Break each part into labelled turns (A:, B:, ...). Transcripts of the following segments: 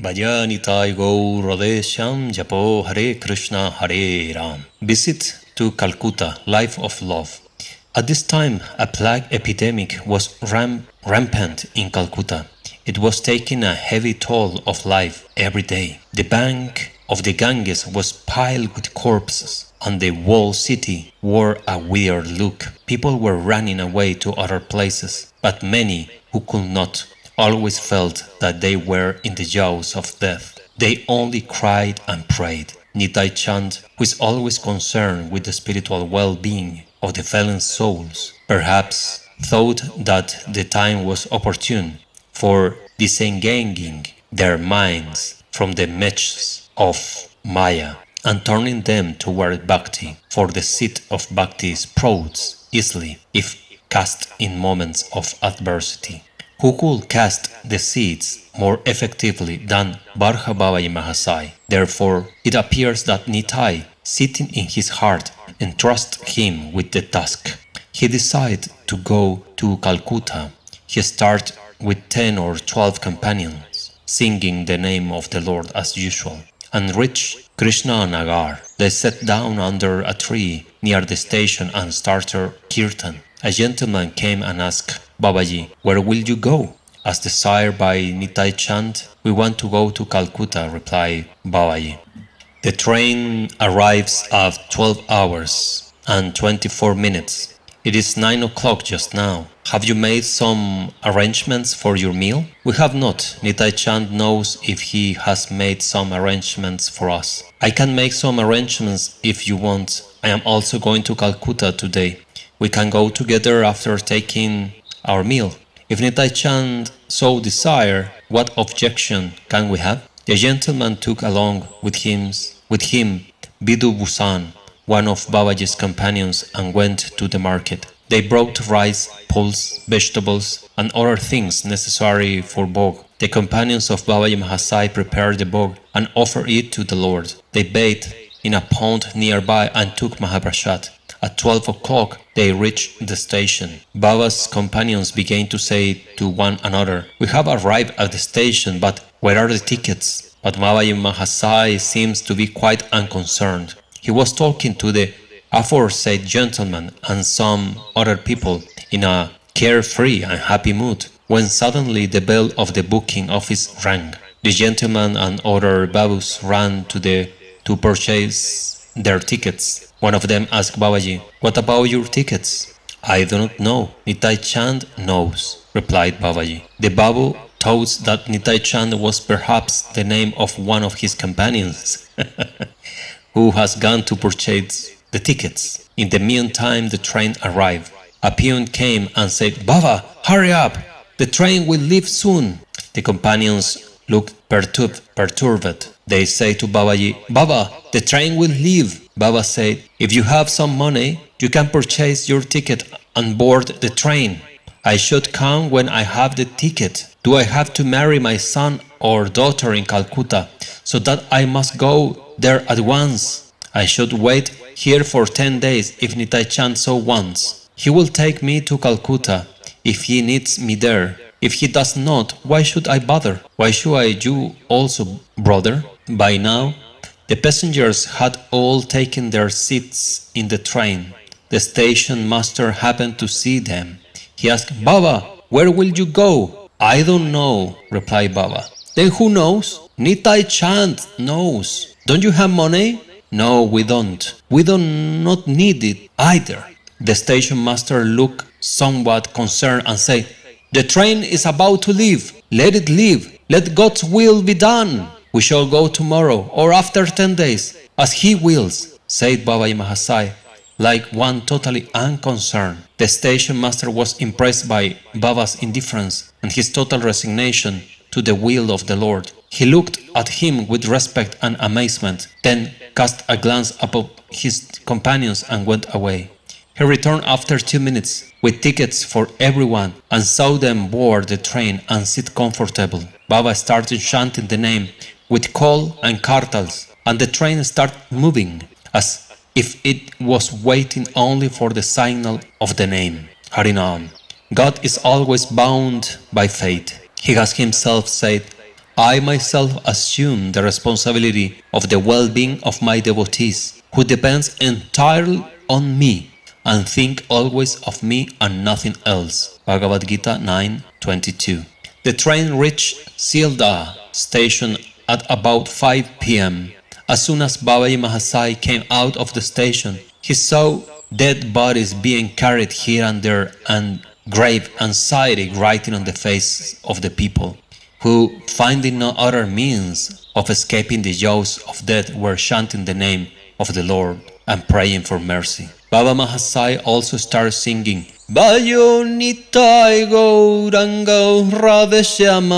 A: Vijaya Nitai Gaur Radheshyam Japo Hare Krishna Hare Ram. Visit to Calcutta, Life of Love. At this time, a plague epidemic was rampant in Calcutta. It was taking a heavy toll of life every day. The bank of the Ganges was piled with corpses, and the whole city wore a weird look. People were running away to other places, but many who could not always felt that they were in the jaws of death. They only cried and prayed. Nitai Chand, who is always concerned with the spiritual well-being of the fallen souls, perhaps thought that the time was opportune for disengaging their minds from the meshes of Maya and turning them toward bhakti, for the seed of bhakti sprouts easily if cast in moments of adversity. Who could cast the seeds more effectively than Babaji Mahasay? Therefore, it appears that Nitai, sitting in his heart, entrusted him with the task. He decided to go to Calcutta. He started with 10 or 12 companions, singing the name of the Lord as usual, and reached Krishna Nagar. They sat down under a tree near the station and started Kirtan. A gentleman came and asked Babaji, "Where will you go?" "As desired by Nitai Chand, we want to go to Calcutta," replied Babaji. The train arrives at 12 hours and 24 minutes. It is 9 o'clock just now. Have you made some arrangements for your meal? We have not. Nitai Chand knows if he has made some arrangements for us. I can make some arrangements if you want. I am also going to Calcutta today. We can go together after taking our meal. If Nitai Chand so desire, what objection can we have? The gentleman took along with him Bidu Busan, one of Babaji's companions, and went to the market. They brought rice, pulse, vegetables, and other things necessary for bhog. The companions of Babaji Mahasay prepared the bhog and offered it to the Lord. They bathed in a pond nearby and took Mahaprasad. At 12 o'clock, they reached the station. Baba's companions began to say to one another, "We have arrived at the station, but where are the tickets?" But Babaji Mahasay seems to be quite unconcerned. He was talking to the aforesaid gentleman and some other people in a carefree and happy mood, when suddenly the bell of the booking office rang. The gentleman and other babus ran to purchase their tickets. One of them asked Babaji, "What about your tickets?" "I do not know. Nitai Chand knows," replied Babaji. The babu thought that Nitai Chand was perhaps the name of one of his companions who has gone to purchase the tickets. In the meantime, the train arrived. A peon came and said, "Baba, hurry up! The train will leave soon." The companions looked perturbed. They say to Babaji, "Baba, the train will leave." Baba said, "If you have some money, you can purchase your ticket and board the train. I should come when I have the ticket. Do I have to marry my son or daughter in Calcutta, so that I must go there at once? I should wait here for 10 days if Nitai Chand so wants. He will take me to Calcutta if he needs me there. If he does not, why should I bother? Why should you also, brother?" By now, the passengers had all taken their seats in the train. The station master happened to see them. He asked, "Baba, where will you go?" "I don't know," replied Baba. "Then who knows?" "Nitai Chand knows." "Don't you have money?" "No, we don't. We do not need it either." The station master looked somewhat concerned and said, "The train is about to leave. Let it leave. Let God's will be done. We shall go tomorrow or after 10 days, as He wills," said Babaji Mahasay, like one totally unconcerned. The station master was impressed by Baba's indifference and his total resignation to the will of the Lord. He looked at him with respect and amazement, then cast a glance upon his companions and went away. He returned after 2 minutes with tickets for everyone and saw them board the train and sit comfortable. Baba started chanting the name with call and kartals, and the train started moving as if it was waiting only for the signal of the name. Harinam. God is always bound by fate. He has himself said, I myself assume the responsibility of the well-being of my devotees, who depends entirely on me and think always of me and nothing else. Bhagavad Gita 9:22. The train reached Sealdah station at about 5 p.m. As soon as Babaji Mahasay came out of the station, he saw dead bodies being carried here and there and grave anxiety writing on the faces of the people, who, finding no other means of escaping the jaws of death, were chanting the name of the Lord and praying for mercy. Baba Mahasay also started singing, Bhajo Nitai Gauranga Radheshyam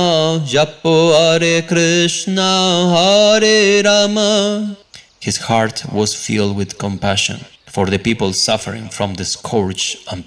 A: Japo Hare Krishna Hare Rama. His heart was filled with compassion for the people suffering from the scourge and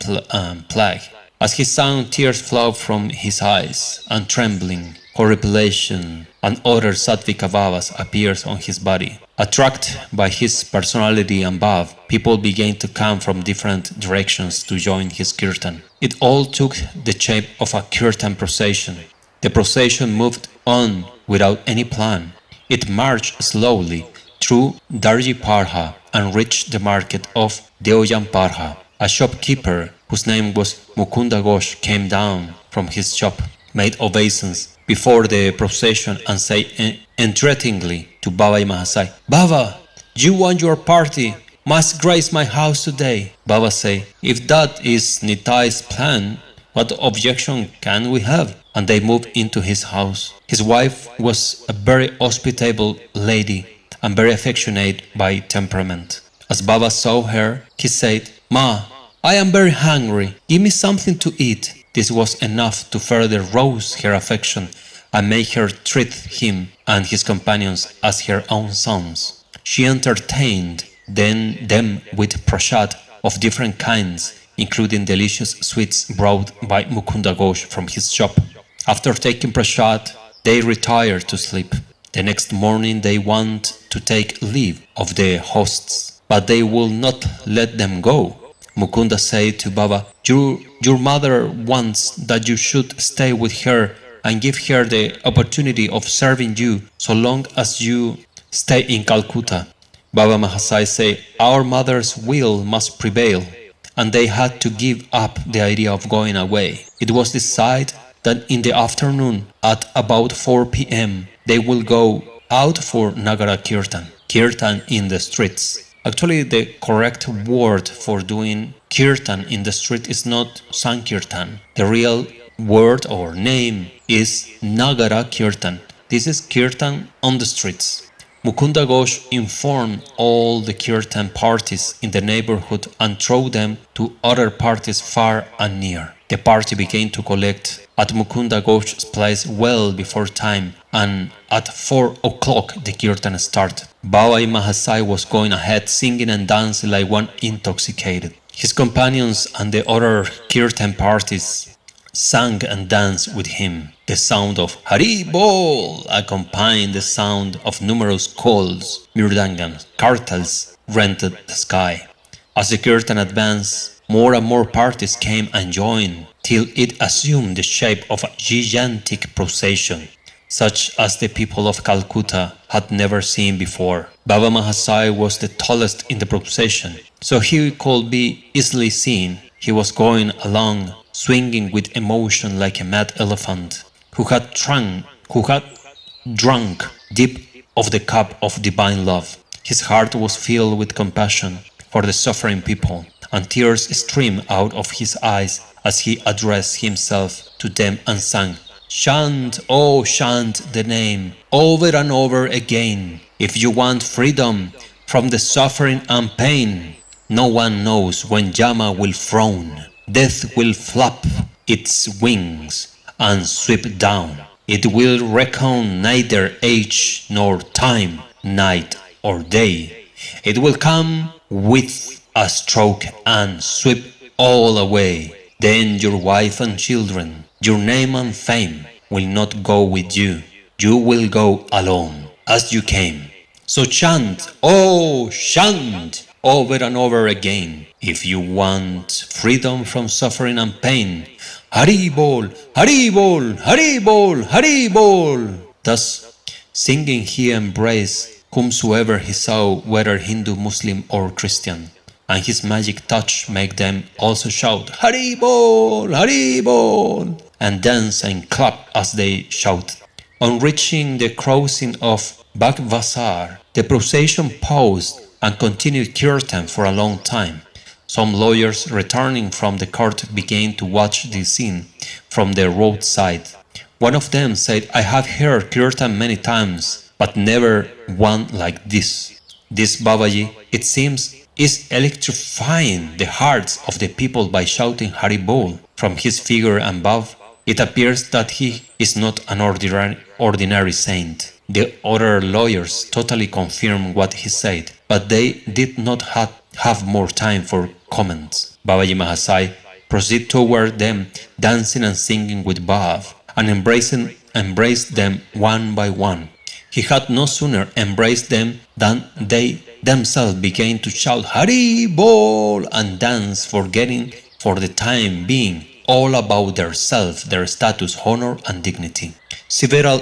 A: plague. As he sang, tears flowed from his eyes, and trembling, horripilation, and other sattvic bhavas appeared on his body. Attracted by his personality and bhav, people began to come from different directions to join his kirtan. It all took the shape of a kirtan procession. The procession moved on without any plan. It marched slowly through Darji-Parha and reached the market of Deojan-Parha. A shopkeeper whose name was Mukunda Ghosh came down from his shop, made obeisance before the procession and said entreatingly to Babaji Mahasay, Baba, you and your party must grace my house today. Baba said, if that is Nitai's plan, what objection can we have? And they moved into his house. His wife was a very hospitable lady and very affectionate by temperament. As Baba saw her, he said, Ma, I am very hungry. Give me something to eat. This was enough to further rouse her affection and make her treat him and his companions as her own sons. She entertained them with prasad of different kinds, including delicious sweets brought by Mukunda Ghosh from his shop. After taking prasad, they retired to sleep. The next morning they want to take leave of the hosts, but they will not let them go. Mukunda said to Baba, your mother wants that you should stay with her and give her the opportunity of serving you so long as you stay in Calcutta. Baba Mahasay said, our mother's will must prevail, and they had to give up the idea of going away. It was decided that in the afternoon at about 4 p.m. they will go out for Nagara Kirtan, Kirtan in the streets. Actually, the correct word for doing Kirtan in the street is not Sankirtan. The real word or name is Nagara Kirtan. This is Kirtan on the streets. Mukunda Ghosh informed all the Kirtan parties in the neighborhood and threw them to other parties far and near. The party began to collect at Mukunda Ghosh's place well before time, and at 4 o'clock the Kirtan started. Babaji Mahasay was going ahead singing and dancing like one intoxicated. His companions and the other Kirtan parties sang and danced with him. The sound of hare accompanied the sound of numerous calls, mridangams, kartals rented the sky. As the Kirtan advanced, more and more parties came and joined, till it assumed the shape of a gigantic procession, such as the people of Calcutta had never seen before. Baba Mahasay was the tallest in the procession, so he could be easily seen. He was going along, swinging with emotion like a mad elephant who had drunk deep of the cup of divine love. His heart was filled with compassion for the suffering people, and tears streamed out of his eyes as he addressed himself to them and sang, Chant, oh chant the name, over and over again. If you want freedom from the suffering and pain, no one knows when Yama will frown. Death will flap its wings and sweep down. It will reckon neither age nor time, night or day. It will come with a stroke and sweep all away. Then your wife and children, your name and fame will not go with you. You will go alone, as you came. So chant, oh chant, over and over again. If you want freedom from suffering and pain, hare bol, hare bol, hare bol, hare bol. Thus, singing he embraced whomsoever he saw, whether Hindu, Muslim or Christian, and his magic touch made them also shout Hari Bol, Hari Bol, and dance and clap as they shouted. On reaching the crossing of Baghvasar, the procession paused and continued kirtan for a long time. Some lawyers returning from the court began to watch the scene from the roadside. One of them said, I have heard kirtan many times, but never one like this. This Babaji, it seems, is electrifying the hearts of the people by shouting Hari Bol. From his figure above, it appears that he is not an ordinary saint. The other lawyers totally confirmed what he said, but they did not have more time for comments. Babaji Mahasay proceeded toward them, dancing and singing with bhav, and embraced them one by one. He had no sooner embraced them than they themselves began to shout Hari Bol and dance, forgetting for the time being all about their self, their status, honor and dignity. Several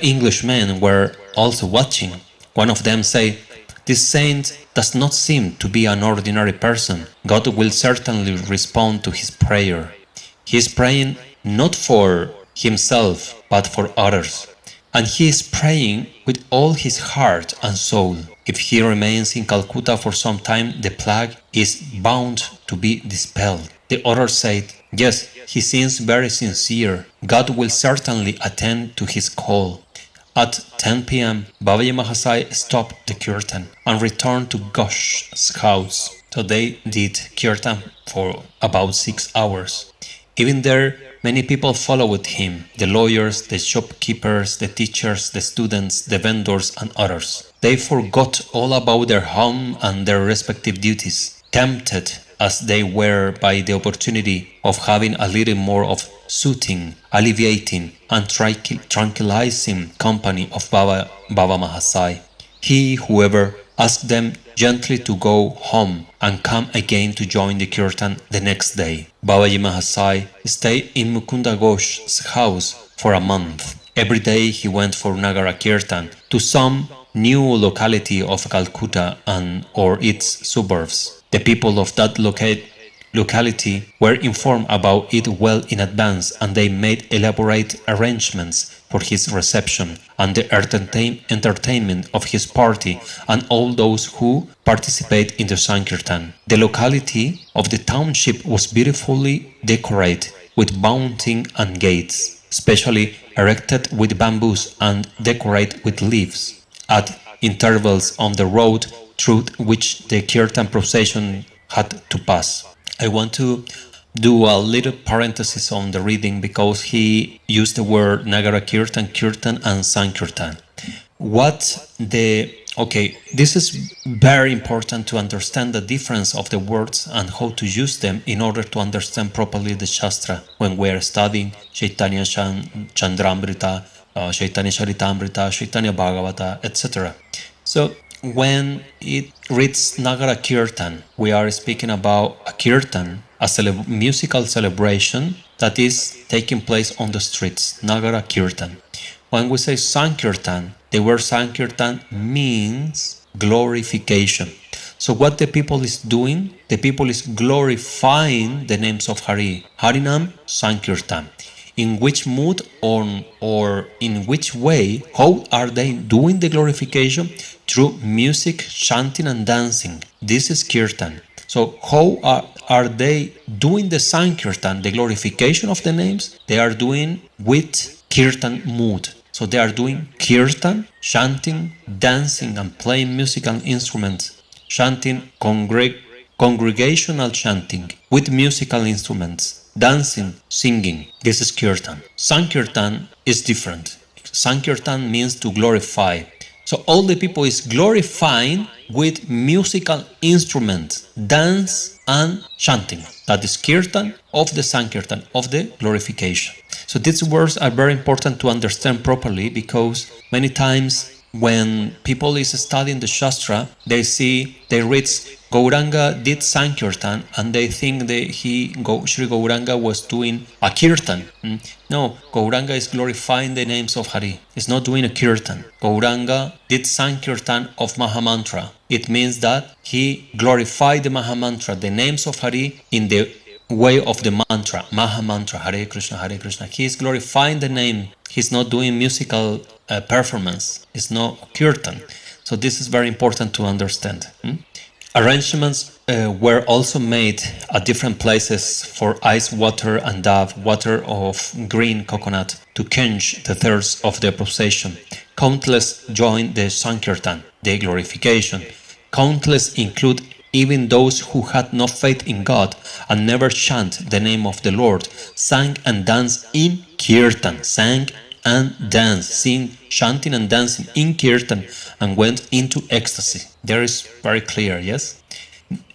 A: Englishmen were also watching. One of them said, this saint does not seem to be an ordinary person. God will certainly respond to his prayer. He is praying not for himself, but for others. And he is praying with all his heart and soul. If he remains in Calcutta for some time, the plague is bound to be dispelled. The other said, yes, he seems very sincere. God will certainly attend to his call. At 10 p.m., Babaji Mahasay stopped the kirtan and returned to Ghosh's house. So they did kirtan for about 6 hours. Even there, many people followed him, the lawyers, the shopkeepers, the teachers, the students, the vendors and others. They forgot all about their home and their respective duties, tempted as they were by the opportunity of having a little more of soothing, alleviating and tranquilizing company of Baba Mahasay. He, whoever, asked them gently to go home and come again to join the kirtan the next day. Babaji Mahasay stayed in Mukunda Ghosh's house for a month. Every day he went for Nagara Kirtan to some new locality of Calcutta or its suburbs. The people of that locality were informed about it well in advance, and they made elaborate arrangements for his reception and the entertainment of his party and all those who participate in the Sankirtan. The locality of the township was beautifully decorated with mounting and gates, specially erected with bamboos and decorated with leaves. At intervals on the road through which the Kirtan procession had to pass. I want to do a little parenthesis on the reading because he used the word Nagara Kirtan, Kirtan and Sankirtan. This is very important to understand the difference of the words and how to use them in order to understand properly the Shastra when we are studying Chaitanya Chandramrita, Chaitanya Charitamrita, Chaitanya Bhagavata, etc. So when it reads Nagara Kirtan, we are speaking about a kirtan, a musical celebration that is taking place on the streets, Nagara Kirtan. When we say Sankirtan, the word Sankirtan means glorification. So what the people is doing, the people is glorifying the names of Hari. Harinam Sankirtan. In which mood or in which way, how are they doing the glorification? Through music, chanting and dancing. This is Kirtan. So how are they doing the Sankirtan, the glorification of the names? They are doing with Kirtan mood. So they are doing Kirtan, chanting, dancing and playing musical instruments, chanting, congregational chanting with musical instruments, dancing, singing. This is Kirtan. Sankirtan is different. Sankirtan means to glorify. So all the people is glorifying with musical instruments, dance and chanting. That is Kirtan of the Sankirtan, of the glorification. So these words are very important to understand properly because many times when people is studying the Shastra, they read Gauranga did Sankirtan, and they think that Sri Gauranga was doing a Kirtan. No, Gauranga is glorifying the names of Hari. It's not doing a Kirtan. Gauranga did Sankirtan of Maha Mantra. It means that he glorified the Maha Mantra, the names of Hari, in the way of the mantra, Maha Mantra, Hare Krishna, Hare Krishna. He is glorifying the name. He's not doing musical performance. It's not Kirtan. So this is very important to understand. Arrangements were also made at different places for ice water and dove, water of green coconut, to quench the thirst of the procession. Countless joined the Sankirtan, the glorification. Countless include even those who had no faith in God and never chant the name of the Lord, sang and danced in Kirtan, chanting and dancing in Kirtan, and went into ecstasy. There is very clear, yes?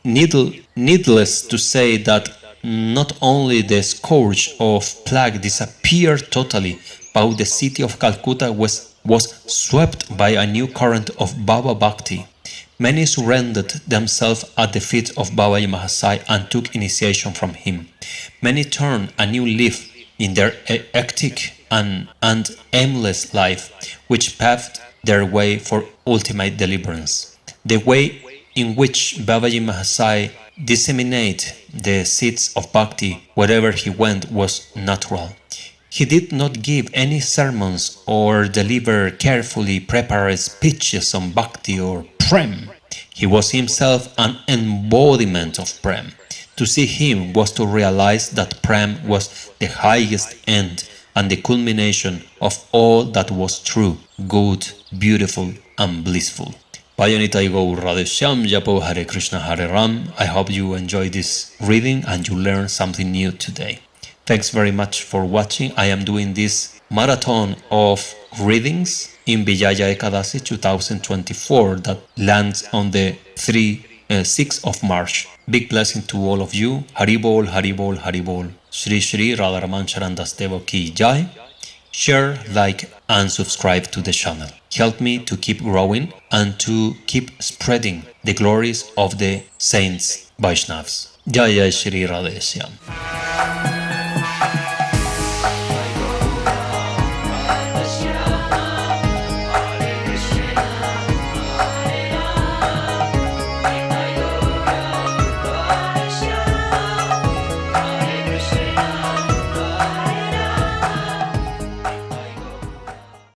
A: Needless to say that not only the scourge of plague disappeared totally, but the city of Calcutta was swept by a new current of Baba Bhakti. Many surrendered themselves at the feet of Babaji Mahasay and took initiation from him. Many turned a new leaf in their hectic and aimless life, which paved their way for ultimate deliverance. The way in which Babaji Mahasay disseminated the seeds of bhakti wherever he went was natural. He did not give any sermons or deliver carefully prepared speeches on bhakti or prem. He was himself an embodiment of prem. To see him was to realize that prem was the highest end and the culmination of all that was true, good, beautiful, and blissful. 𝐰𝐻𝐿 Radheshyam, 𝐬𝐻𝐿 Hare Krishna, Hare Ram. I hope you enjoyed this reading and you learned something new today. Thanks very much for watching. I am doing this marathon of readings in Vijaya Ekadashi 2024 that lands on the 6th of March. Big blessing to all of you. Haribol, Haribol, Haribol. Sri Sri Radharaman Charan Das Dev 𝐿𝐿. Share, like, and subscribe to the channel. Help me to keep growing and to keep spreading the glories of the saints Vaishnavas. Jay Sri Radheshyam.